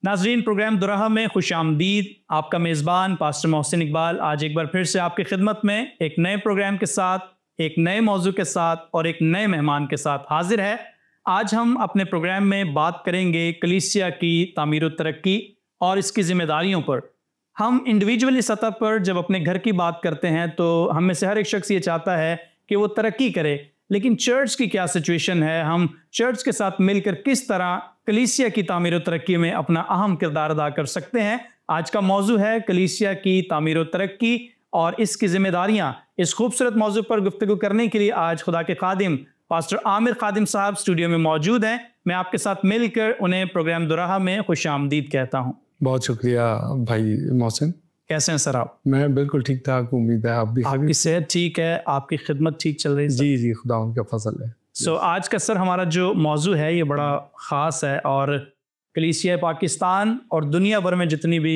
नाजरीन, प्रोग्राम दुराहा में खुश आमदीद। आपका मेज़बान पास्टर मोहसिन इकबाल आज एक बार फिर से आपकी खिदमत में एक नए प्रोग्राम के साथ, एक नए मौजू के साथ और एक नए मेहमान के साथ हाजिर है। आज हम अपने प्रोग्राम में बात करेंगे कलीसिया की तामीर व तरक्की और इसकी ज़िम्मेदारियों पर। हम इंडिविजुअली सतह पर जब अपने घर की बात करते हैं तो हम में से हर एक शख्स ये चाहता है कि वो तरक्की करे, लेकिन चर्च की क्या सिचुएशन है, हम चर्च के साथ मिलकर किस तरह कलीसिया की तामीर व तरक्की में अपना अहम किरदार अदा कर सकते हैं। आज का मौजू है कलीसिया की तामीर व तरक्की और इसकी जिम्मेदारियां। इस खूबसूरत मौजू पर गुफ्तगू करने के लिए आज खुदा के खादिम पास्टर आमिर खादिम साहब स्टूडियो में मौजूद हैं। मैं आपके साथ मिलकर उन्हें प्रोग्राम दुराहा में खुश आमदीद कहता हूँ। बहुत शुक्रिया भाई मोहसिन। कैसे हैं सर आप? मैं बिल्कुल ठीक ठाक, उम्मीद है आप भी। आपकी सेहत ठीक है, आपकी खिदमत ठीक चल रही है? जी जी, खुदा उनका फजल है। आज का सर हमारा जो मौजू है ये बड़ा ख़ास है और कलीसिया पाकिस्तान और दुनिया भर में जितनी भी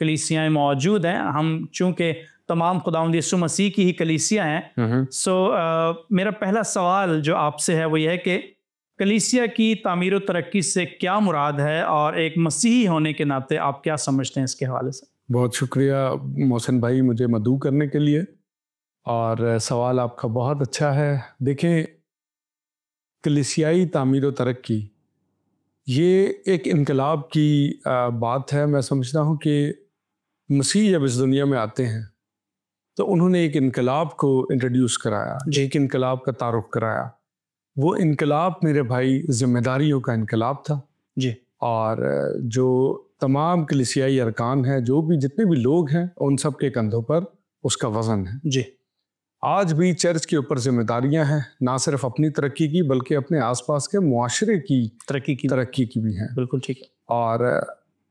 कलीसियाएँ मौजूद हैं, हम चूँकि तमाम खुदावंद यीशु मसीह की ही कलीसिया हैं। मेरा पहला सवाल जो आपसे है वो ये है कि कलीसिया की तामीर व तरक्की से क्या मुराद है और एक मसीही होने के नाते आप क्या समझते हैं इसके हवाले से? बहुत शुक्रिया मोहसिन भाई मुझे मदऊ करने के लिए, और सवाल आपका बहुत अच्छा है। देखें, कलीसियाई तामीर व तरक्की ये एक इनकलाब की बात है। मैं समझता हूँ कि मसीह जब इस दुनिया में आते हैं तो उन्होंने एक इनकलाब को इंट्रोड्यूस कराया, एक इनकलाब का तारुफ कराया। वो इनकलाब मेरे भाई जिम्मेदारियों का इनकलाब था जी। और जो तमाम कलीसियाई अरकान हैं, जो भी जितने भी लोग हैं, उन सब के कंधों पर उसका वज़न है जी। आज भी चर्च के ऊपर जिम्मेदारियां हैं, ना सिर्फ अपनी तरक्की की बल्कि अपने आसपास के मुआशरे की तरक्की की भी हैं। बिल्कुल ठीक है। और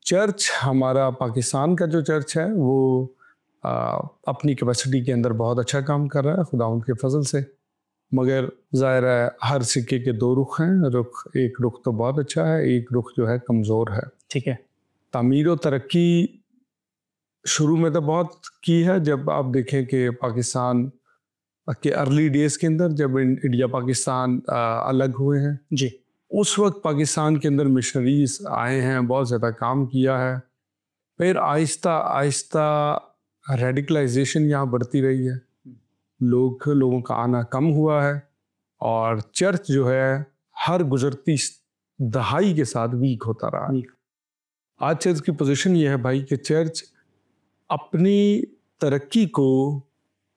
चर्च, हमारा पाकिस्तान का जो चर्च है वो अपनी कैपेसिटी के अंदर बहुत अच्छा काम कर रहा है खुदा उनके फजल से। मगर ज़ाहिर है हर सिक्के के दो रुख हैं। एक रुख तो बहुत अच्छा है, एक रुख जो है कमज़ोर है। ठीक है। तामीर व तरक्की शुरू में तो बहुत की है। जब आप देखें कि पाकिस्तान के अर्ली डेज के अंदर, जब इंडिया पाकिस्तान अलग हुए हैं जी, उस वक्त पाकिस्तान के अंदर मिशनरीज आए हैं, बहुत ज़्यादा काम किया है। फिर आहिस्ता आहिस्ता रेडिकलाइजेशन यहाँ बढ़ती रही है, लोगों का आना कम हुआ है और चर्च जो है हर गुजरती दहाई के साथ वीक होता रहा है। आज चर्च की पोजीशन ये है भाई कि चर्च अपनी तरक्की को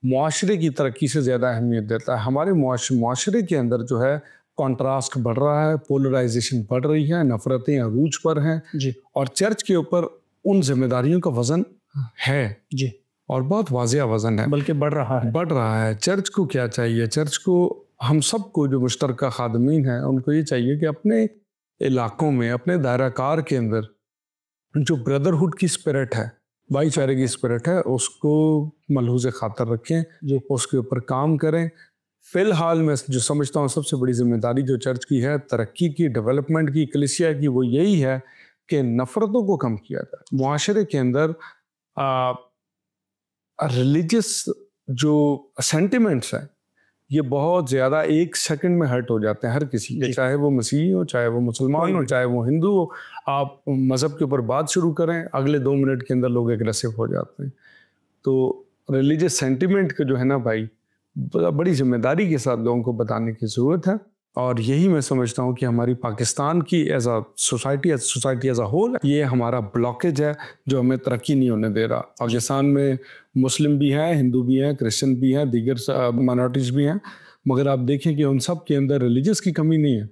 मुआशरे की तरक्की से ज़्यादा अहमियत देता है। हमारे मुआशरे के अंदर जो है कॉन्ट्रास्ट बढ़ रहा है, पोलराइजेशन बढ़ रही है, नफ़रतें अरूज पर हैं जी। और चर्च के ऊपर उन जिम्मेदारियों का वज़न है जी, और बहुत वाज़िया वज़न है, बल्कि बढ़ रहा है। चर्च को क्या चाहिए? चर्च को, हम सबको जो मुश्तरका खादमीन हैं, उनको ये चाहिए कि अपने इलाकों में, अपने दायरा कार के अंदर जो ब्रदरहुड की स्पिरिट है, भाईचारे की स्पिरिट है, उसको मलहूज़ खातर रखें, जो उसके ऊपर काम करें। फ़िलहाल मैं जो समझता हूँ सबसे बड़ी जिम्मेदारी जो चर्च की है, तरक्की की, डेवलपमेंट की, कलीसिया की, वो यही है कि नफ़रतों को कम किया जाए। मुआशरे के अंदर रिलीजियस जो सेंटिमेंट्स हैं ये बहुत ज़्यादा एक सेकंड में हर्ट हो जाते हैं हर किसी के, चाहे वो मसीही हो, चाहे वो मुसलमान हो, चाहे वो हिंदू हो। आप मज़हब के ऊपर बात शुरू करें, अगले 2 मिनट के अंदर लोग एग्रेसिव हो जाते हैं। तो रिलीजियस सेंटिमेंट का जो है ना भाई, बड़ी जिम्मेदारी के साथ लोगों को बताने की ज़रूरत है। और यही मैं समझता हूँ कि हमारी पाकिस्तान की as a society as a whole ये हमारा ब्लॉकेज है जो हमें तरक्की नहीं होने दे रहा। पाकिस्तान में मुस्लिम भी हैं, हिंदू भी हैं, क्रिश्चियन भी हैं, दीगर माइनॉरिटीज़ भी हैं, मगर आप देखें कि उन सब के अंदर रिलीजियस की कमी नहीं है।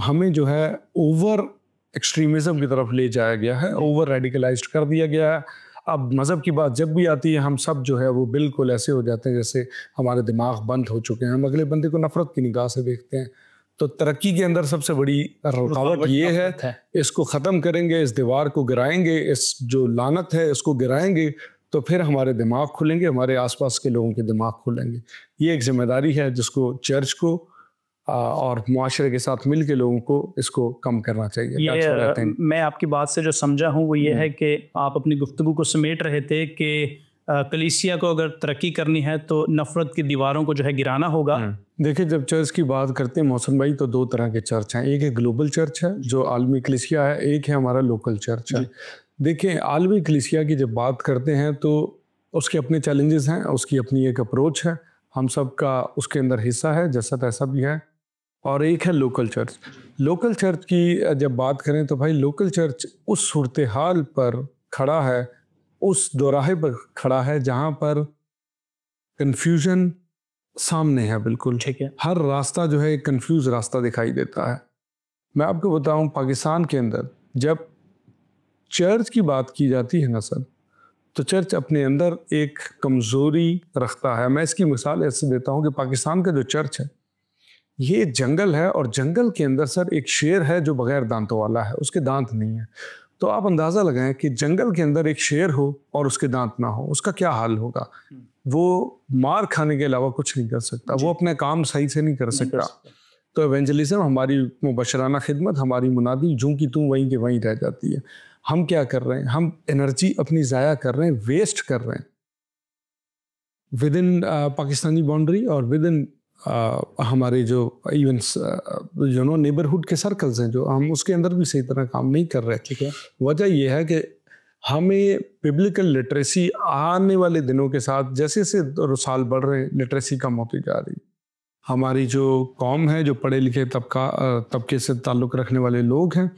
हमें जो है ओवर एक्सट्रीमिज़म की तरफ ले जाया गया है, ओवर रेडिकलाइज्ड कर दिया गया है। अब मज़हब की बात जब भी आती है, हम सब जो है वो बिल्कुल ऐसे हो जाते हैं जैसे हमारे दिमाग बंद हो चुके हैं, हम अगले बंदे को नफ़रत की निगाह से देखते हैं। तो तरक्की के अंदर सबसे बड़ी रुकावट ये है, इसको ख़त्म करेंगे, इस दीवार को गिराएंगे, इस जो लानत है इसको गिराएंगे, तो फिर हमारे दिमाग खुलेंगे, हमारे आसपास के लोगों के दिमाग खुलेंगे। ये एक जिम्मेदारी है जिसको चर्च को और मुआशरे के साथ मिल के लोगों को इसको कम करना चाहिए। मैं आपकी बात से जो समझा हूँ वो ये है कि आप अपनी गुफ्तगू को समेट रहे थे कि कलीसिया को अगर तरक्की करनी है तो नफ़रत की दीवारों को जो है गिराना होगा। देखिए, जब चर्च की बात करते हैं मोहसिन भाई, तो दो तरह के चर्च हैं। एक है ग्लोबल चर्च है जो आलमी कलीसिया है, एक है हमारा लोकल चर्च है। देखिए, आलमी कलीसिया की जब बात करते हैं तो उसके अपने चैलेंजेस हैं, उसकी अपनी एक अप्रोच है, हम सब का उसके अंदर हिस्सा है, जैसा तैसा भी है। और एक है लोकल चर्च। लोकल चर्च की जब बात करें तो भाई लोकल चर्च उस सूरत हाल पर खड़ा है, उस दोराहे पर खड़ा है जहाँ पर कन्फ्यूजन सामने है। बिल्कुल ठीक है। हर रास्ता जो है एक कन्फ्यूज रास्ता दिखाई देता है। मैं आपको बताऊं, पाकिस्तान के अंदर जब चर्च की बात की जाती है ना सर, तो चर्च अपने अंदर एक कमज़ोरी रखता है। मैं इसकी मिसाल ऐसे देता हूं कि पाकिस्तान का जो चर्च है ये जंगल है, और जंगल के अंदर सर एक शेर है जो बगैर दांतों वाला है, उसके दांत नहीं है। तो आप अंदाज़ा लगाएं कि जंगल के अंदर एक शेर हो और उसके दांत ना हो, उसका क्या हाल होगा। वो मार खाने के अलावा कुछ नहीं कर सकता, वो अपने काम सही से नहीं कर सकता। तो एवेंजलिज्म, हमारी मुबशराना खिदमत, हमारी मुनादी जूं की तूं वहीं के वहीं रह जाती है। हम क्या कर रहे हैं, हम एनर्जी अपनी ज़ाया कर रहे हैं, वेस्ट कर रहे हैं विद इन पाकिस्तानी बाउंड्री और विद इन हमारे जो इवेंट्स नेबरहुड के सर्कल्स हैं, जो हम उसके अंदर भी सही तरह काम नहीं कर रहे। ठीक है। वजह यह है कि हमें बिब्लिकल लिटरेसी आने वाले दिनों के साथ जैसे जैसे साल बढ़ रहे हैं, लिटरेसी कम होती जा रही। हमारी जो कौम है, जो पढ़े लिखे तबके से ताल्लुक़ रखने वाले लोग हैं,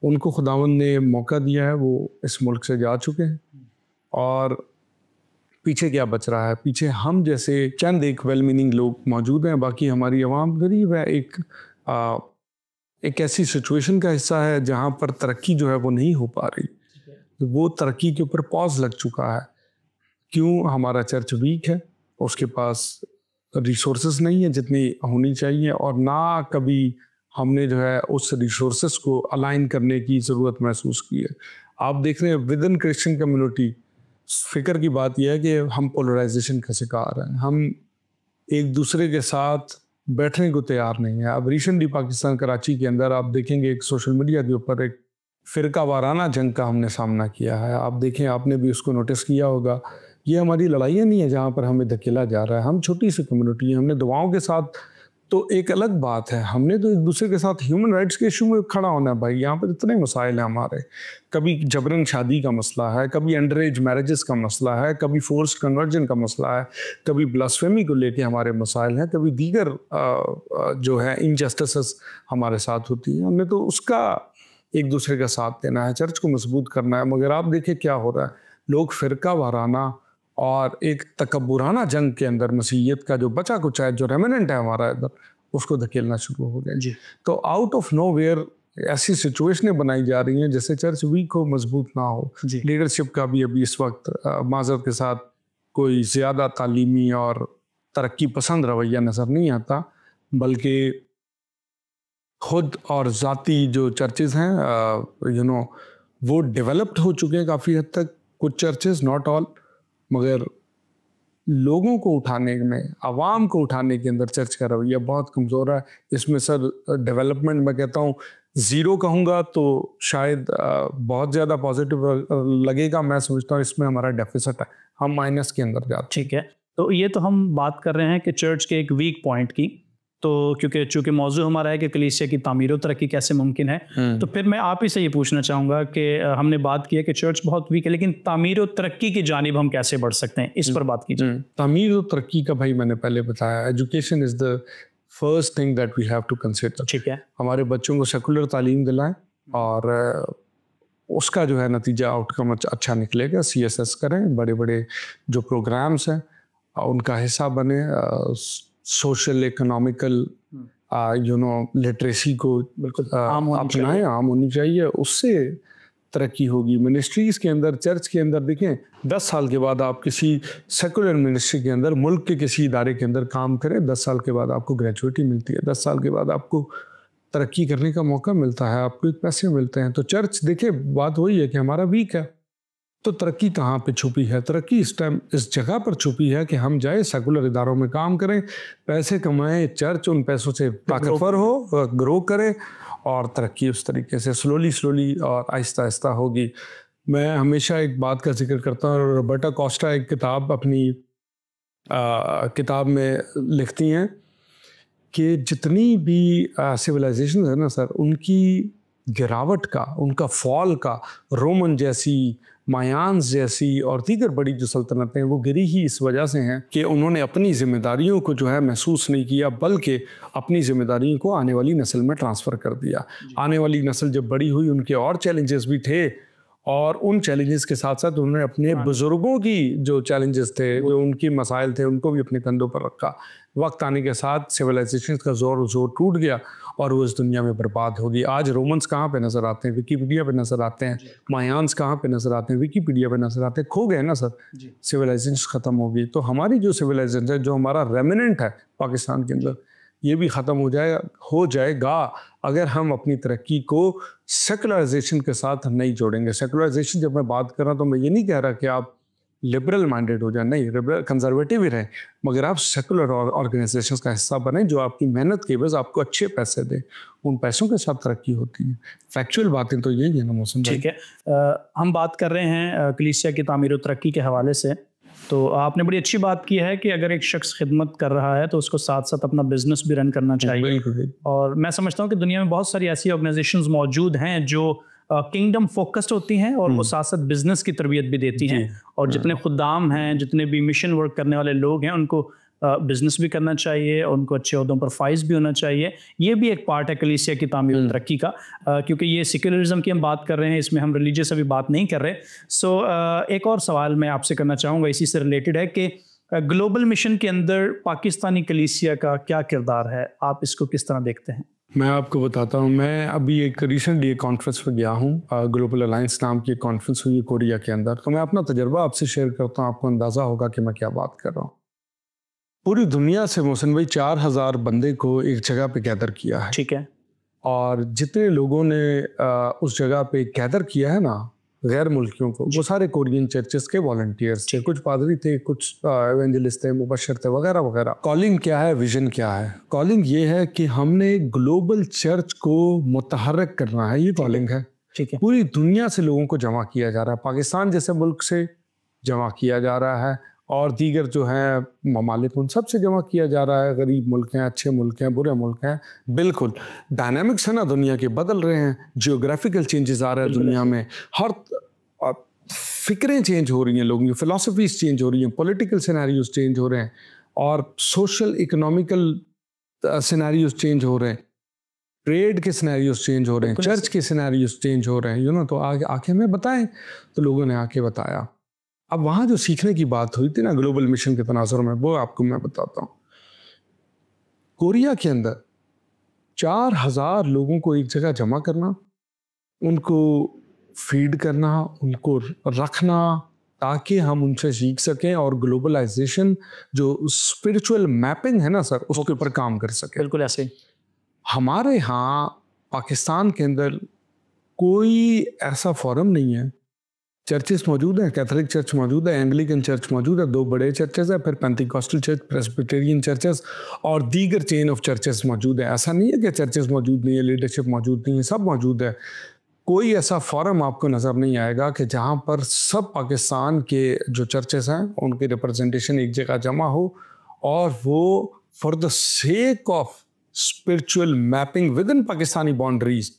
उनको खुदावंद ने मौका दिया है, वो इस मुल्क से जा चुके हैं। और पीछे क्या बच रहा है? पीछे हम जैसे चंद एक वेल मीनिंग लोग मौजूद हैं, बाकी हमारी आवाम गरीब है। एक ऐसी सिचुएशन का हिस्सा है जहाँ पर तरक्की जो है वो नहीं हो पा रही। वो तरक्की के ऊपर पॉज लग चुका है। क्यों? हमारा चर्च वीक है, उसके पास रिसोर्सेज नहीं है जितनी होनी चाहिए, और ना कभी हमने जो है उस रिसोर्सेज को अलाइन करने की ज़रूरत महसूस की है। आप देख रहे हैं विद इन क्रिश्चियन कम्युनिटी फिक्र की बात यह है कि हम पोलराइजेशन का शिकार हैं, हम एक दूसरे के साथ बैठने को तैयार नहीं है। अब रिसेंटली पाकिस्तान कराची के अंदर आप देखेंगे एक सोशल मीडिया के ऊपर एक फ़िरका वाराना जंग का हमने सामना किया है। आप देखें, आपने भी उसको नोटिस किया होगा। ये हमारी लड़ाइयाँ नहीं है जहाँ पर हमें धकेला जा रहा है। हम छोटी सी कम्युनिटी है, हमने दुआओं के साथ, तो एक अलग बात है, हमने तो एक दूसरे के साथ ह्यूमन राइट्स के इशू में खड़ा होना है। भाई यहाँ पर इतने मसाइल हैं हमारे, कभी जबरन शादी का मसला है, कभी अंडर एज मैरिजेस का मसला है, कभी फोर्स्ड कन्वर्जन का मसला है, कभी ब्लास्फेमी को लेके हमारे मसाइल हैं, कभी दीगर जो है इनजस्टिसेस हमारे साथ होती हैं। हमने तो उसका एक दूसरे का साथ देना है, चर्च को मजबूत करना है। मगर आप देखिए क्या हो रहा है, लोग फ़िरका वाराना और एक तकब्बुराना जंग के अंदर मसीहियत का जो बचा कुछ है, जो रेमिनेंट है हमारा इधर, उसको धकेलना शुरू हो गया। तो आउट ऑफ नोवेयर ऐसी सिचुएशनें बनाई जा रही हैं जैसे चर्च वीक हो, मजबूत ना हो। लीडरशिप का भी अभी इस वक्त माजरत के साथ कोई ज़्यादा तालीमी और तरक्की पसंद रवैया नज़र नहीं आता, बल्कि खुद और ज़ाती जो चर्चेज़ हैं वो डेवलप्ड हो चुके हैं काफ़ी हद तक। कुछ चर्चेज़, नॉट ऑल, मगर लोगों को उठाने में, आवाम को उठाने के अंदर चर्च का रवैया बहुत कमज़ोर है। इसमें सर डेवलपमेंट मैं कहता हूँ ज़ीरो कहूँगा तो शायद बहुत ज़्यादा पॉजिटिव लगेगा। मैं समझता हूँ इसमें हमारा डेफिसिट है, हम माइनस के अंदर जाते हैं। ठीक है, तो ये तो हम बात कर रहे हैं कि चर्च के एक वीक पॉइंट की, तो चूँकि मौजू हमारा है कि कलीसिया की तामीर और तरक्की कैसे मुमकिन है, तो फिर मैं आप ही से ये पूछना चाहूँगा कि हमने बात की है कि चर्च बहुत वीक है, लेकिन तामीर और तरक्की की जानिब हम कैसे बढ़ सकते हैं, इस पर बात कीजिए। तामीर और तरक्की का भाई मैंने पहले बताया, education is the first thing that we have to consider. ठीक है, हमारे बच्चों को सेकुलर तालीम दिलाएं और उसका जो है नतीजा आउटकम अच्छा निकलेगा। CSS करें, बड़े बड़े जो प्रोग्राम्स हैं उनका हिस्सा बने, सोशल इकोनॉमिकल लिटरेसी को अपनाएं, आम होनी चाहिए, उससे तरक्की होगी। मिनिस्ट्रीज़ के अंदर, चर्च के अंदर देखें, 10 साल के बाद आप किसी सेकुलर मिनिस्ट्री के अंदर, मुल्क के किसी इदारे के अंदर काम करें, 10 साल के बाद आपको ग्रेजुएटी मिलती है, 10 साल के बाद आपको तरक्की करने का मौका मिलता है, आपको पैसे मिलते हैं। तो चर्च देखिए, बात वही है कि हमारा वीक है, तो तरक्की कहाँ पे छुपी है? तरक्की इस टाइम इस जगह पर छुपी है कि हम जाए सेकुलर इदारों में काम करें, पैसे कमाएं, चर्च उन पैसों से ताकतवर हो, ग्रो करे, और तरक्की उस तरीके से स्लोली और आहिस्ता आहिस्ता होगी। मैं हमेशा एक बात का जिक्र करता हूँ, रॉबर्टा कोस्टा एक किताब अपनी किताब में लिखती हैं कि जितनी भी सिविलाइजेशन है ना सर, उनकी गिरावट का, उनका फॉल का, रोमन जैसी, मायान्स जैसी और दीगर बड़ी जो सल्तनतें हैं वो गिरी ही इस वजह से हैं कि उन्होंने अपनी जिम्मेदारियों को जो है महसूस नहीं किया, बल्कि अपनी जिम्मेदारियों को आने वाली नस्ल में ट्रांसफ़र कर दिया। आने वाली नस्ल जब बड़ी हुई, उनके और चैलेंजेस भी थे, और उन चैलेंजेस के साथ साथ उन्होंने अपने बुज़ुर्गों की जो चैलेंजेस थे, जो उनकी मसाइल थे, उनको भी अपने कंधों पर रखा। वक्त आने के साथ सिविलाइजेशन का जोर टूट गया और वो इस दुनिया में बर्बाद हो गई। आज रोमन्स कहाँ पे नज़र आते हैं? विकीपीडिया पे नज़र आते हैं। मायान्स कहाँ पे नज़र आते हैं? विकीपीडिया पे नज़र आते हैं। खो गए ना सर, सिविलाइजेशन ख़त्म हो गई। तो हमारी जो सिविलाइजेशन है, जो हमारा रेमिनेंट है पाकिस्तान के अंदर, ये भी ख़त्म हो जाएगा अगर हम अपनी तरक्की को सेकुलराइजेशन के साथ नहीं जोड़ेंगे। सेकुलराइजेशन जब मैं बात कर रहा हूँ तो मैं ये नहीं कह रहा कि आप लिबरल माइंडेड हो जाए, नहीं, लिबरल कंजर्वेटिव ही रहें, मगर आप सेकुलर ऑर्गेनाइजेशंस का हिस्सा बने जो आपकी मेहनत के बस आपको अच्छे पैसे दें। उन पैसों के साथ तरक्की होती है। फैक्चुअल बातें तो यही है ना मौसम। ठीक है, हम बात कर रहे हैं कलीसिया की तामीर और तरक्की के हवाले से। तो आपने बड़ी अच्छी बात की है कि अगर एक शख्स खिदमत कर रहा है तो उसको साथ साथ अपना बिजनेस भी रन करना चाहिए। और मैं समझता हूँ कि दुनिया में बहुत सारी ऐसी ऑर्गेनाइजेशंस मौजूद हैं जो किंगडम फोकस्ड होती हैं और वो साथ साथ बिजनेस की तरबियत भी देती हैं। और जितने खुदाम हैं, जितने भी मिशन वर्क करने वाले लोग हैं, उनको बिजनेस भी करना चाहिए और उनको अच्छे ओहदों पर फाइज भी होना चाहिए। ये भी एक पार्ट है कलीसिया की तामीर और तरक्की का, क्योंकि ये सेक्युलरिज्म की हम बात कर रहे हैं, इसमें हम रिलीजियस अभी बात नहीं कर रहे। सो एक और सवाल मैं आपसे करना चाहूँगा, इसी से रिलेटेड है कि ग्लोबल मिशन के अंदर पाकिस्तानी कलीसिया का क्या किरदार है? आप इसको किस तरह देखते हैं? मैं आपको बताता हूँ। मैं अभी एक रिसेंटली एक कॉन्फ्रेंस पर गया हूँ, ग्लोबल अलायंस नाम की एक कॉन्फ्रेंस हुई है कोरिया के अंदर। तो मैं अपना तजर्बा आपसे शेयर करता हूँ, आपको अंदाज़ा होगा कि मैं क्या बात कर रहा हूँ। पूरी दुनिया से मोहसिन भाई 4000 बंदे को एक जगह पे गैदर किया है। ठीक है। और जितने लोगों ने उस जगह पे गैदर किया है ना, गैर मुल्कियों को, वो सारे कोरियन चर्चेस के वॉलंटियर्स थे। कुछ पादरी थे, कुछ एवेंजलिस्ट थे, मुबशर थे, वगैरह वगैरह। कॉलिंग क्या है, विजन क्या है? कॉलिंग ये है कि हमने ग्लोबल चर्च को मुतहर्रिक करना है, ये कॉलिंग है। ठीक है। पूरी दुनिया से लोगों को जमा किया जा रहा है, पाकिस्तान जैसे मुल्क से जमा किया जा रहा है, और दीगर जो है ममालिक उन सब से जमा किया जा रहा है। गरीब मुल्क हैं, अच्छे मुल्क हैं, बुरे मुल्क हैं, बिल्कुल डायनामिक्स है ना दुनिया के, बदल रहे हैं। जियोग्राफिकल चेंजेस आ रहे हैं दुनिया में, हर फिक्रें चेंज हो रही हैं, लोगों की फिलॉसफीज चेंज हो रही हैं, पॉलिटिकल सिनेरियोज चेंज हो रहे हैं, और सोशल इकोनॉमिकल सिनेरियोज चेंज हो रहे हैं, ट्रेड के सिनेरियोज चेंज हो रहे हैं, चर्च के सिनेरियोज चेंज हो रहे हैं, तो आके हमें बताएं। तो लोगों ने आके बताया। अब वहाँ जो सीखने की बात हुई थी ना ग्लोबल मिशन के तनाज़ुर में, वो आपको मैं बताता हूँ। कोरिया के अंदर 4000 लोगों को एक जगह जमा करना, उनको फीड करना, उनको रखना, ताकि हम उनसे सीख सकें और ग्लोबलाइजेशन जो स्पिरिचुअल मैपिंग है ना सर, उसके ऊपर काम कर सकें। बिल्कुल ऐसे। हमारे यहाँ पाकिस्तान के अंदर कोई ऐसा फोरम नहीं है। चर्चेस मौजूद हैं, कैथोलिक चर्च मौजूद है, एंग्लिकन चर्च मौजूद है, 2 बड़े चर्चेस हैं, फिर पेंटिकॉस्टल चर्च, प्रेस्बिटेरियन चर्चेस और दीगर चेन ऑफ चर्चेस मौजूद है। ऐसा नहीं है कि चर्चेस मौजूद नहीं है, लीडरशिप मौजूद नहीं है, सब मौजूद है। कोई ऐसा फोरम आपको नज़र नहीं आएगा कि जहाँ पर सब पाकिस्तान के जो चर्चेस हैं उनकी रिप्रेजेंटेशन एक जगह जमा हो, और वो for the sake of spiritual mapping with in Pakistani boundaries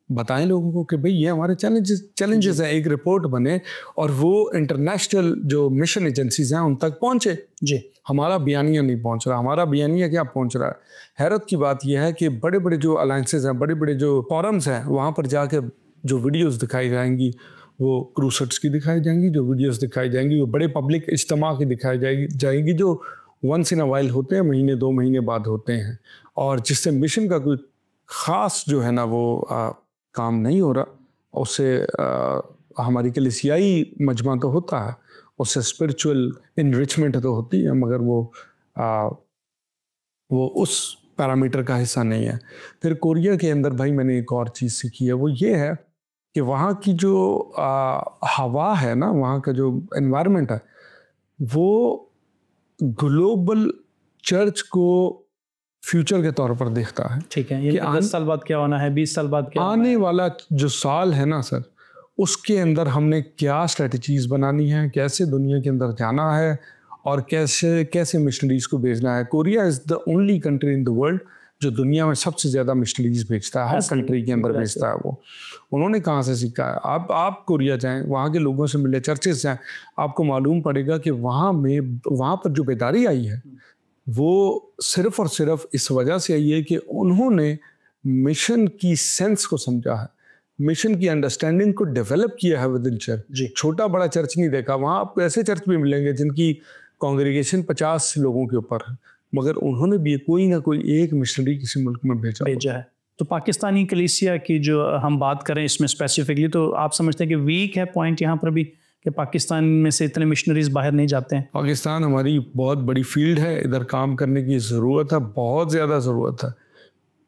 बताएं लोगों को कि भाई ये हमारे चैलेंजेस हैं, एक रिपोर्ट बने और वो इंटरनेशनल जो मिशन एजेंसीज हैं उन तक पहुंचे। जी, हमारा बयानिया नहीं पहुंच रहा। हमारा बयानिया क्या पहुंच रहा है? हैरत की बात यह है कि बड़े बड़े जो अलायंसेज हैं, बड़े बड़े जो फॉरम्स हैं, वहाँ पर जाके जो वीडियोस दिखाई जाएंगी वो क्रूसेड्स की दिखाई जाएंगी, जो वीडियोस दिखाई जाएंगी वो बड़े पब्लिक इज्तिमा की दिखाई जाएगी, जो वंस इन अ वाइल होते हैं, महीने 2 महीने बाद होते हैं, और जिससे मिशन का कोई ख़ास जो है ना वो काम नहीं हो रहा। उससे हमारी कलीसियाई मजमा तो होता है, उससे स्पिरिचुअल इनरिचमेंट तो होती है, मगर वो उस पैरामीटर का हिस्सा नहीं है। फिर कोरिया के अंदर भाई मैंने एक और चीज़ सीखी है, वो ये है कि वहाँ की जो हवा है ना, वहाँ का जो एनवायरनमेंट है, वो ग्लोबल चर्च को फ्यूचर के तौर पर देखता है। ठीक है, ये 10 साल बाद क्या होना है, 20 साल बाद क्या आने वाला जो साल है ना सर, उसके अंदर हमने क्या स्ट्रेटजीज बनानी है, कैसे दुनिया के अंदर जाना है और कैसे कैसे मिशनरीज को भेजना है। Korea is the only country in the world जो दुनिया में सबसे ज़्यादा मिशनरीज भेजता है, हर कंट्री के अंदर भेजता है वो। उन्होंने कहाँ से सीखा है? आप कोरिया जाएं, वहाँ के लोगों से मिले, चर्चेस जाएं, आपको मालूम पड़ेगा कि वहाँ पर जो बेदारी आई है वो सिर्फ और सिर्फ इस वजह से आई है कि उन्होंने मिशन की सेंस को समझा है, मिशन की अंडरस्टैंडिंग को डेवलप किया है विद इन चर्च। छोटा बड़ा चर्च नहीं देखा, वहाँ आपको ऐसे चर्च भी मिलेंगे जिनकी कांग्रेगेशन 50 लोगों के ऊपर है, मगर उन्होंने भी कोई ना कोई एक मिशनरी किसी मुल्क में भेजा है। तो पाकिस्तानी कलीसिया की जो हम बात करें इसमें स्पेसिफिकली, तो आप समझते हैं कि वीक है पॉइंट यहाँ पर भी कि पाकिस्तान में से इतने मिशनरीज बाहर नहीं जाते हैं? पाकिस्तान हमारी बहुत बड़ी फील्ड है, इधर काम करने की ज़रूरत है, बहुत ज़्यादा ज़रूरत है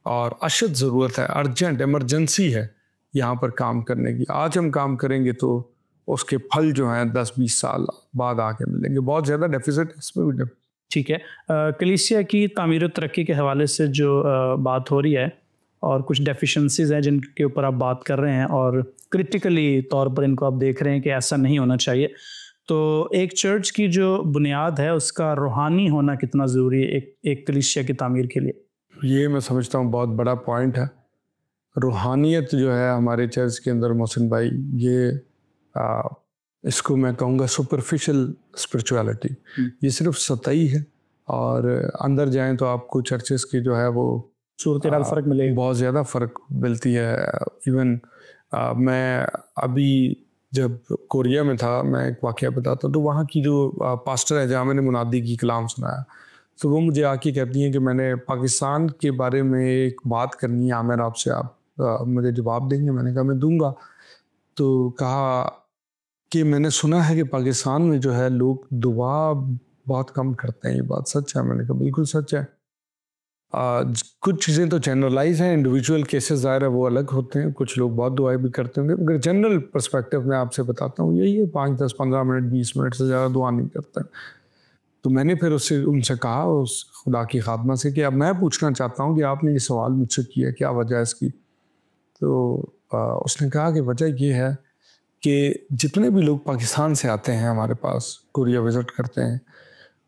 और अशद ज़रूरत है, अर्जेंट इमरजेंसी है यहाँ पर काम करने की। आज हम काम करेंगे तो उसके फल जो हैं 10-20 साल बाद आके मिलेंगे। बहुत ज़्यादा डेफिसिट है इसमें भी। ठीक है, कलीसिया की तामीर और तरक्की के हवाले से जो बात हो रही है और कुछ डेफिशिएंसीज हैं जिनके ऊपर आप बात कर रहे हैं और क्रिटिकली तौर पर इनको आप देख रहे हैं कि ऐसा नहीं होना चाहिए, तो एक चर्च की जो बुनियाद है उसका रूहानी होना कितना ज़रूरी है एक कलीसिया की तामीर के लिए? ये मैं समझता हूँ बहुत बड़ा पॉइंट है। रूहानियत जो है हमारे चर्च के अंदर मोहसिन भाई, ये इसको मैं कहूँगा सुपरफिशियल स्पिरिचुअलिटी, ये सिर्फ सतही है और अंदर जाएं तो आपको चर्चेस की जो है वो सूरत हाल फ़र्क मिलेगा, बहुत ज़्यादा फ़र्क मिलती है। इवन मैं अभी जब कोरिया में था, मैं एक वाक़या बताता हूँ, तो वहाँ की जो पास्टर है जहाँ मैंने मुनादी की कलाम सुनाया, तो वो मुझे आके कहती हैं कि मैंने पाकिस्तान के बारे में एक बात करनी है आमिर आपसे, आप मुझे जवाब देंगे? मैंने कहा मैं दूंगा। तो कहा कि मैंने सुना है कि पाकिस्तान में जो है लोग दुआ बहुत कम करते हैं, ये बात सच है? मैंने कहा बिल्कुल सच है। कुछ चीज़ें तो जनरलाइज हैं, इंडिविजुअल केसेस ज़ाहिर है वो अलग होते हैं, कुछ लोग बहुत दुआएं भी करते होंगे, मगर जनरल पर्सपेक्टिव में आपसे बताता हूँ यही है, 5, 10, 15 मिनट 20 मिनट से ज़्यादा दुआ नहीं करते। तो मैंने फिर उनसे कहा उस खुदा की खादमा से कि अब मैं पूछना चाहता हूँ कि आपने ये सवाल मुझसे किया, क्या वजह है इसकी? तो उसने कहा कि वजह ये है कि जितने भी लोग पाकिस्तान से आते हैं हमारे पास, कोरिया विज़िट करते हैं,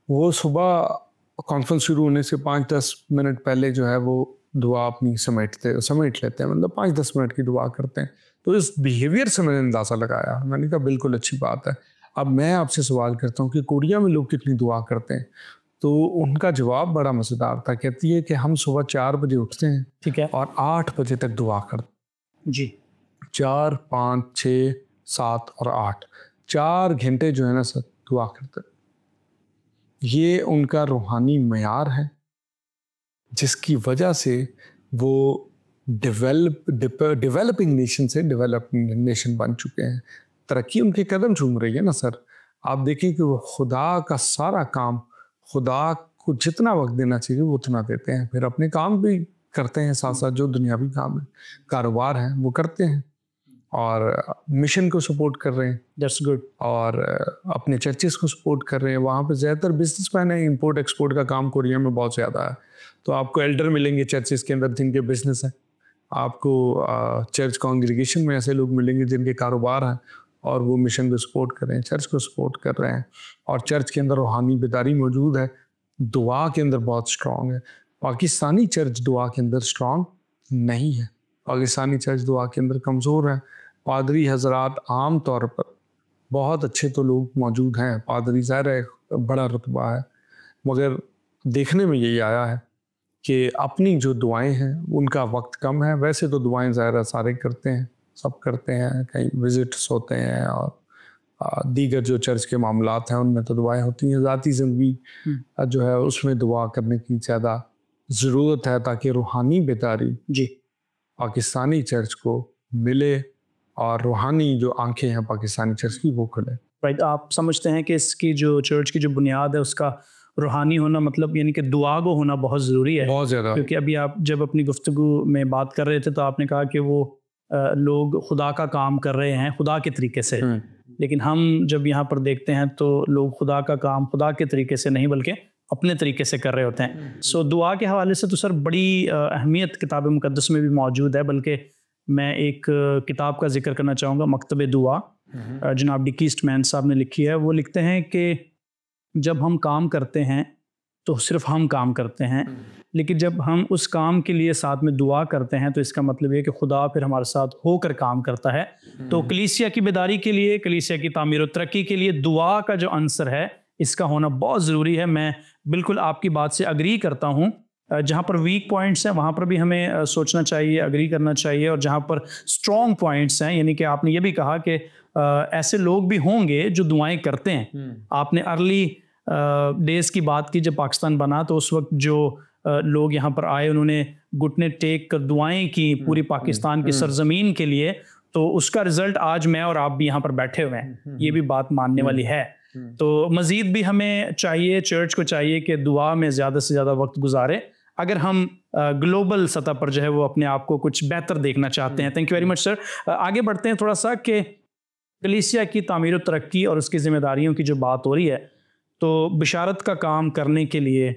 वो सुबह कॉन्फ्रेंस शुरू होने से 5-10 मिनट पहले जो है वो दुआ अपनी समेट लेते हैं, मतलब 5-10 मिनट की दुआ करते हैं। तो इस बिहेवियर से मैंने अंदाज़ा लगाया। मैंने कहा बिल्कुल अच्छी बात है। अब मैं आपसे सवाल करता हूँ कि कोरिया में लोग कितनी दुआ करते हैं? तो उनका जवाब बड़ा मज़ेदार था। कहती है कि हम सुबह 4 बजे उठते हैं, ठीक है, और 8 बजे तक दुआ करते जी। 4, 5, 6, 7 और 8 4 घंटे जो है ना सर दुआ करते। ये उनका रूहानी मयार है जिसकी वजह से वो डेवलपिंग नेशन से डेवलपिंग नेशन बन चुके हैं। तरक्की उनके कदम चूम रही है ना सर। आप देखें कि वो खुदा का सारा काम, खुदा को जितना वक्त देना चाहिए वो उतना देते हैं, फिर अपने काम भी करते हैं साथ साथ, जो दुनियावी काम है, कारोबार है वो करते हैं और मिशन को सपोर्ट कर रहे हैं। That's good. और अपने चर्चेस को सपोर्ट कर रहे हैं। वहाँ पे ज़्यादातर बिजनेसमैन है, इंपोर्ट एक्सपोर्ट का काम कोरिया में बहुत ज़्यादा है। तो आपको एल्डर मिलेंगे चर्चेस के अंदर जिनके बिजनेस है, आपको चर्च कॉन्ग्रीगेशन में ऐसे लोग मिलेंगे जिनके कारोबार हैं और वो मिशन को सपोर्ट कर रहे हैं, चर्च को सपोर्ट कर रहे हैं। और चर्च के अंदर रूहानी बेदारी मौजूद है, दुआ के अंदर बहुत स्ट्रॉन्ग है। पाकिस्तानी चर्च दुआ के अंदर स्ट्रॉन्ग नहीं है, पाकिस्तानी चर्च दुआ के अंदर कमज़ोर है। पादरी हजरात आम तौर पर बहुत अच्छे तो लोग मौजूद हैं, पादरी ज़ाहिर है बड़ा रुतबा है, मगर देखने में यही आया है कि अपनी जो दुआएं हैं उनका वक्त कम है। वैसे तो दुआएं ज़ाहिर सारे करते हैं, सब करते हैं, कहीं विजिट्स होते हैं और दीगर जो चर्च के मामलात हैं उनमें तो दुआएं होती हैं। ज़ाती ज़िंदगी जो है उसमें दुआ करने की ज़्यादा ज़रूरत है ताकि रूहानी बेदारी जी पाकिस्तानी चर्च को मिले और रूहानी जो आंखें हैं पाकिस्तानी चर्च की वो खुले। राइट, आप समझते हैं कि इसकी जो चर्च की जो बुनियाद है उसका रूहानी होना, मतलब यानी कि दुआ गो होना बहुत ज़रूरी है, बहुत ज़्यादा। क्योंकि अभी आप जब अपनी गुफ्तगू में बात कर रहे थे तो आपने कहा कि वो लोग खुदा का काम कर रहे हैं खुदा के तरीके से, लेकिन हम जब यहाँ पर देखते हैं तो लोग खुदा का काम खुदा के तरीके से नहीं बल्कि अपने तरीके से कर रहे होते हैं। सो दुआ के हवाले से तो सर बड़ी अहमियत किताब मुकद्दस में भी मौजूद है, बल्कि मैं एक किताब का जिक्र करना चाहूँगा, मकतब दुआ, जनाब डिकी ईस्टमैन साहब ने लिखी है। वो लिखते हैं कि जब हम काम करते हैं तो सिर्फ हम काम करते हैं, लेकिन जब हम उस काम के लिए साथ में दुआ करते हैं तो इसका मतलब ये कि खुदा फिर हमारे साथ होकर काम करता है। तो कलीसिया की बेदारी के लिए, कलीसिया की तामीर और तरक्की के लिए दुआ का जो अंसर है इसका होना बहुत ज़रूरी है। मैं बिल्कुल आपकी बात से अग्री करता हूँ। जहाँ पर वीक पॉइंट्स हैं वहाँ पर भी हमें सोचना चाहिए, अग्री करना चाहिए, और जहाँ पर स्ट्रॉन्ग पॉइंट्स हैं, यानी कि आपने ये भी कहा कि ऐसे लोग भी होंगे जो दुआएं करते हैं। आपने अर्ली डेज़ की बात की, जब पाकिस्तान बना तो उस वक्त जो लोग यहाँ पर आए उन्होंने घुटने टेक कर दुआएं की पूरी पाकिस्तान की सरजमीन के लिए, तो उसका रिज़ल्ट आज मैं और आप भी यहाँ पर बैठे हुए हैं। ये भी बात मानने वाली है। तो मज़ीद भी हमें चाहिए, चर्च को चाहिए कि दुआ में ज़्यादा से ज़्यादा वक्त गुजारे अगर हम ग्लोबल सतह पर जो है वो अपने आप को कुछ बेहतर देखना चाहते हैं। Thank you very much sir. आगे बढ़ते हैं थोड़ा सा कि कलीसिया की तामीर और तरक्की और उसकी ज़िम्मेदारियों की जो बात हो रही है, तो बिशारत का काम करने के लिए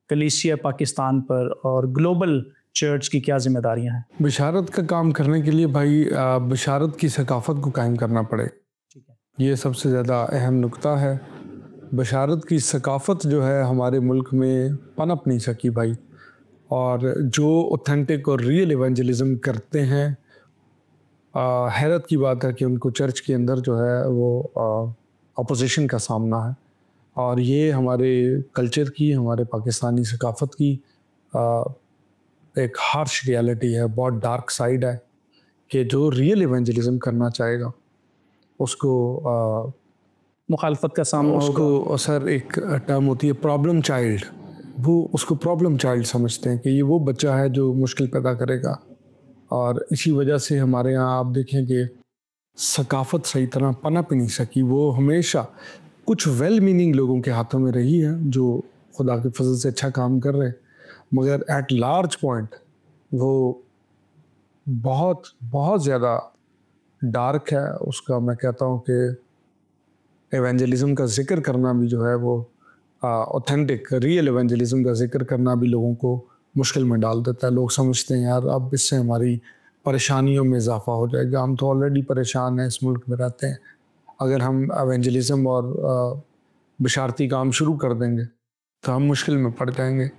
कलीसिया पाकिस्तान पर और ग्लोबल चर्च की क्या जिम्मेदारियां हैं? बिशारत का काम करने के लिए भाई बिशारत की सकाफत को कायम करना पड़े। ठीक है। ये सबसे ज़्यादा अहम नुक्ता है। बिशारत की सकाफत जो है हमारे मुल्क में पनप नहीं सकी भाई, और जो ऑथेंटिक और रियल इवेंजलिज्म करते हैं, हैरत की बात है कि उनको चर्च के अंदर जो है वो अपोजिशन का सामना है। और ये हमारे कल्चर की, हमारे पाकिस्तानी सकाफत की एक हार्श रियलिटी है, बहुत डार्क साइड है कि जो रियल इवेंजलिज्म करना चाहेगा उसको मुखालफत का सामना उसको सर एक टर्म होती है प्रॉब्लम चाइल्ड, वो उसको प्रॉब्लम चाइल्ड समझते हैं कि ये वो बच्चा है जो मुश्किल पैदा करेगा। और इसी वजह से हमारे यहाँ आप देखें कि सकाफत सही तरह पनप नहीं सकी। वो हमेशा कुछ वेल मीनिंग लोगों के हाथों में रही है जो खुदा के फजल से अच्छा काम कर रहे हैं, मगर एट लार्ज पॉइंट वो बहुत बहुत ज़्यादा डार्क है। उसका मैं कहता हूँ कि एवेंजलिज्म का जिक्र करना भी जो है वो ऑथेंटिक रियल एवेंजलिज्म का जिक्र करना भी लोगों को मुश्किल में डाल देता है। लोग समझते हैं यार अब इससे हमारी परेशानियों में इजाफा हो जाएगा, हम तो ऑलरेडी परेशान हैं, इस मुल्क में रहते हैं, अगर हम एवेंजलिज्म और बिशारती काम शुरू कर देंगे तो हम मुश्किल में पड़ जाएंगे।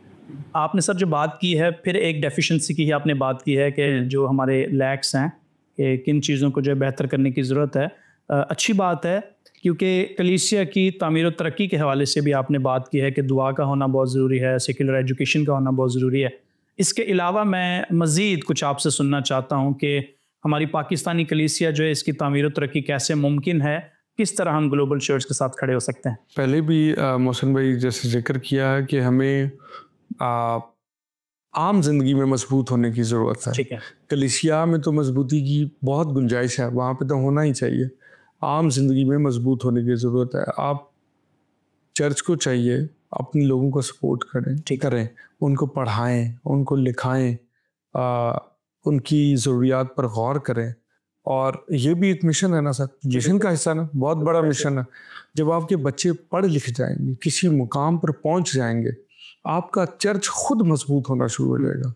आपने सर जो बात की है, फिर एक डेफिशिएंसी की ही आपने बात की है कि जो हमारे लैक्स हैं कि किन चीज़ों को जो है बेहतर करने की ज़रूरत है। अच्छी बात है, क्योंकि कलीसिया की तामीर और तरक्की के हवाले से भी आपने बात की है कि दुआ का होना बहुत ज़रूरी है, सेकुलर एजुकेशन का होना बहुत ज़रूरी है। इसके अलावा मैं मज़ीद कुछ आपसे सुनना चाहता हूँ कि हमारी पाकिस्तानी कलीसिया जो है इसकी तामीर और तरक्की कैसे मुमकिन है, किस तरह हम ग्लोबल चर्च के साथ खड़े हो सकते हैं। पहले भी मोहसिन भाई जैसे जिक्र किया है कि हमें आम जिंदगी में मजबूत होने की ज़रूरत है। ठीक है। कलीसिया में तो मजबूती की बहुत गुंजाइश है, वहाँ पे तो होना ही चाहिए। आम जिंदगी में मजबूत होने की ज़रूरत है। आप चर्च को चाहिए अपने लोगों को सपोर्ट करें, उनको पढ़ाएं, उनको लिखाएं, उनकी ज़रूरियात पर गौर करें। और ये भी एक मिशन है ना सर, मिशन का हिस्सा ना, बहुत बड़ा मिशन है। जब आपके बच्चे पढ़ लिख जाएंगे, किसी मुकाम पर पहुंच जाएंगे, आपका चर्च खुद मजबूत होना शुरू हो जाएगा।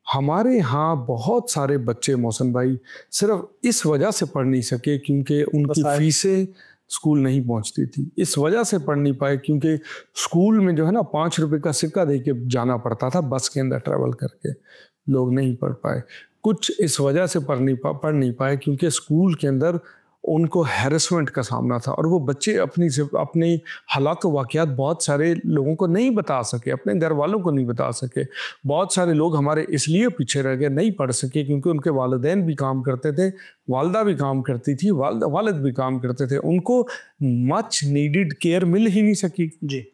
हमारे यहाँ बहुत सारे बच्चे मोहसिन भाई सिर्फ इस वजह से पढ़ नहीं सके क्योंकि उनकी फीसें स्कूल नहीं पहुँचती थी। इस वजह से पढ़ नहीं पाए क्योंकि स्कूल में जो है ना 5 रुपए का सिक्का दे के जाना पड़ता था, बस के अंदर ट्रैवल करके लोग नहीं पढ़ पाए। कुछ इस वजह से पढ़ नहीं पाए क्योंकि स्कूल के अंदर उनको हैरेसमेंट का सामना था, और वो बच्चे अपनी हालात व वाक़यात बहुत सारे लोगों को नहीं बता सके, अपने घर वालों को नहीं बता सके। बहुत सारे लोग हमारे इसलिए पीछे रह गए, नहीं पढ़ सके क्योंकि उनके वालिदैन भी काम करते थे, वालदा भी काम करती थी, वालिद भी काम करते थे, उनको मच नीडेड केयर मिल ही नहीं सकी जी।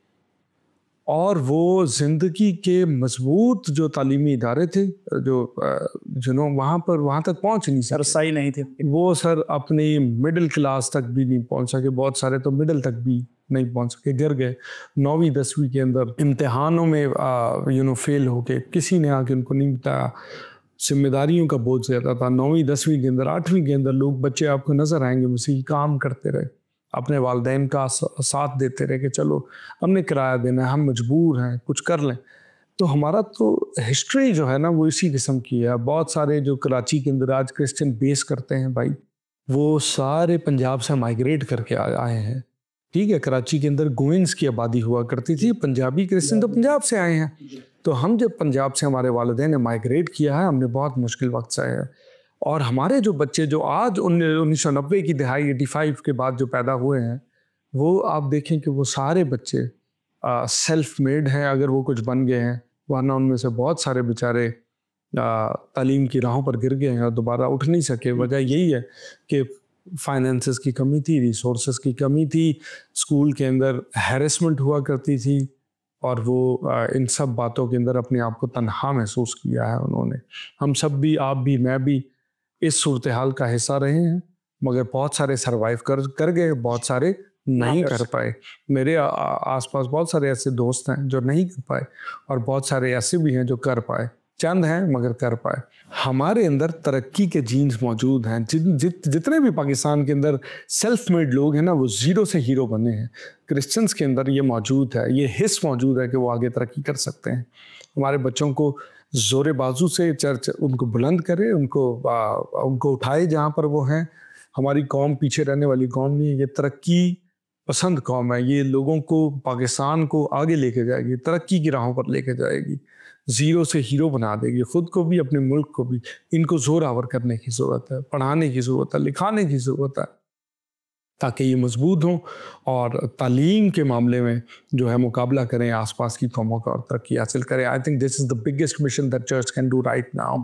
और वो ज़िंदगी के मजबूत जो तालीमी इदारे थे जो वहाँ तक पहुँच नहीं सके, रसाई नहीं थे वो सर अपनी मिडिल क्लास तक भी नहीं पहुँच सके। बहुत सारे तो मिडिल तक भी नहीं पहुँच सके, गिर गए 9वीं 10वीं के अंदर इम्तिहानों में फेल हो गए। किसी ने आके उनको नहीं बताया, जिम्मेदारियों का बोझ ज़्यादा था। 9वीं 10वीं के अंदर 8वीं के अंदर बच्चे आपको नज़र आएंगे मसीही काम करते रहे, अपने वालिदैन का साथ देते रहे कि चलो हमने किराया देना है, हम मजबूर हैं, कुछ कर लें। तो हमारा तो हिस्ट्री जो है ना वो इसी किस्म की है। बहुत सारे जो कराची के अंदर आज क्रिश्चियन बेस करते हैं भाई, वो सारे पंजाब से माइग्रेट करके आए हैं। ठीक है, कराची के अंदर गोइंस की आबादी हुआ करती थी, पंजाबी क्रिश्चियन तो पंजाब से आए हैं। तो हम जब पंजाब से हमारे वालिदैन ने माइग्रेट किया है, हमने बहुत मुश्किल वक्त से आए हैं। और हमारे जो बच्चे जो आज 1990 की दहाई 85 के बाद जो पैदा हुए हैं, वो आप देखें कि वो सारे बच्चे सेल्फ मेड हैं, अगर वो कुछ बन गए हैं, वरना उनमें से बहुत सारे बेचारे तालीम की राहों पर गिर गए हैं और दोबारा उठ नहीं सके। वजह यही है कि फाइनेंसेस की कमी थी, रिसोर्सेज की कमी थी, स्कूल के अंदर हैरेसमेंट हुआ करती थी, और वो इन सब बातों के अंदर अपने आप को तन्हा महसूस किया है उन्होंने। हम सब भी, आप भी, मैं भी इस सूरत हाल का हिस्सा रहे हैं, मगर बहुत सारे सर्वाइव कर गए, बहुत सारे नहीं कर पाए। मेरे आसपास बहुत सारे ऐसे दोस्त हैं जो नहीं कर पाए, और बहुत सारे ऐसे भी हैं जो कर पाए। चंद हैं मगर कर पाए। हमारे अंदर तरक्की के जीन्स मौजूद हैं। जितने भी पाकिस्तान के अंदर सेल्फ मेड लोग हैं ना, वो जीरो से हीरो बने हैं। क्रिश्चियंस के अंदर ये मौजूद है, ये हिस्स मौजूद है कि वो आगे तरक्की कर सकते हैं। हमारे बच्चों को जोरे बाजू से चर्च उनको बुलंद करे, उनको उठाए जहाँ पर वो हैं। हमारी कौम पीछे रहने वाली कौम नहीं है, ये तरक्की पसंद कौम है। ये लोगों को, पाकिस्तान को आगे लेके जाएगी, तरक्की की राहों पर लेके जाएगी, जीरो से हीरो बना देगी, खुद को भी अपने मुल्क को भी। इनको जोर आवर करने की ज़रूरत है, पढ़ाने की ज़रूरत है, लिखाने की ज़रूरत है, ताकि ये मजबूत हों और तालीम के मामले में जो है मुकाबला करें आसपास की कौमों का और तरक्की हासिल करें। I think this is the biggest mission that church can do right now,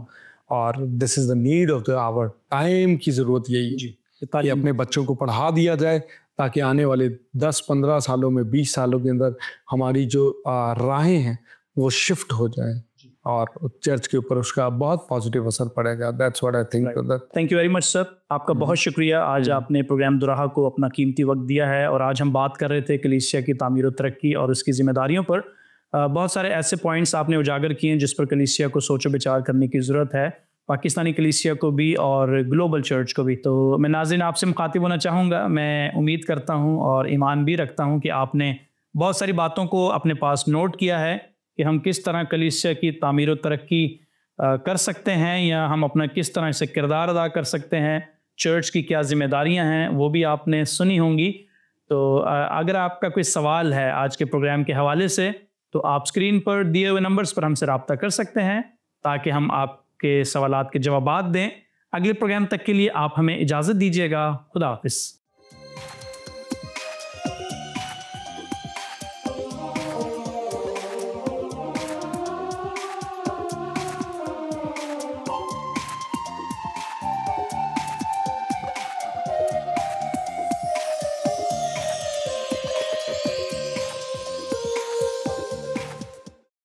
और this is the need of the hour time की ज़रूरत यही है कि अपने बच्चों को पढ़ा दिया जाए, ताकि आने वाले 10-15 सालों में, 20 सालों के अंदर हमारी जो राहें हैं वो शिफ्ट हो जाएं, और चर्च के ऊपर उसका बहुत पॉजिटिव असर पड़ेगा। That's what I think. Thank you very much sir, आपका बहुत शुक्रिया। आज आपने प्रोग्राम दुराहा को अपना कीमती वक्त दिया है, और आज हम बात कर रहे थे कलीसिया की तामीर और तरक्की और उसकी जिम्मेदारियों पर। बहुत सारे ऐसे पॉइंट्स आपने उजागर किए हैं जिस पर कलीसिया को सोचो विचार करने की ज़रूरत है, पाकिस्तानी कलीसिया को भी और ग्लोबल चर्च को भी। तो मैं नाज़रीन आपसे मुखातिब होना चाहूँगा। मैं उम्मीद करता हूँ और ईमान भी रखता हूँ कि आपने बहुत सारी बातों को अपने पास नोट किया है कि हम किस तरह कलीसिया की तामीर और तरक्की कर सकते हैं, या हम अपना किस तरह से किरदार अदा कर सकते हैं, चर्च की क्या जिम्मेदारियां हैं वो भी आपने सुनी होंगी। तो अगर आपका कोई सवाल है आज के प्रोग्राम के हवाले से, तो आप स्क्रीन पर दिए हुए नंबर्स पर हमसे रब्ता कर सकते हैं, ताकि हम आपके सवालात के जवाबात दें। अगले प्रोग्राम तक के लिए आप हमें इजाज़त दीजिएगा। खुदा हाफिज़।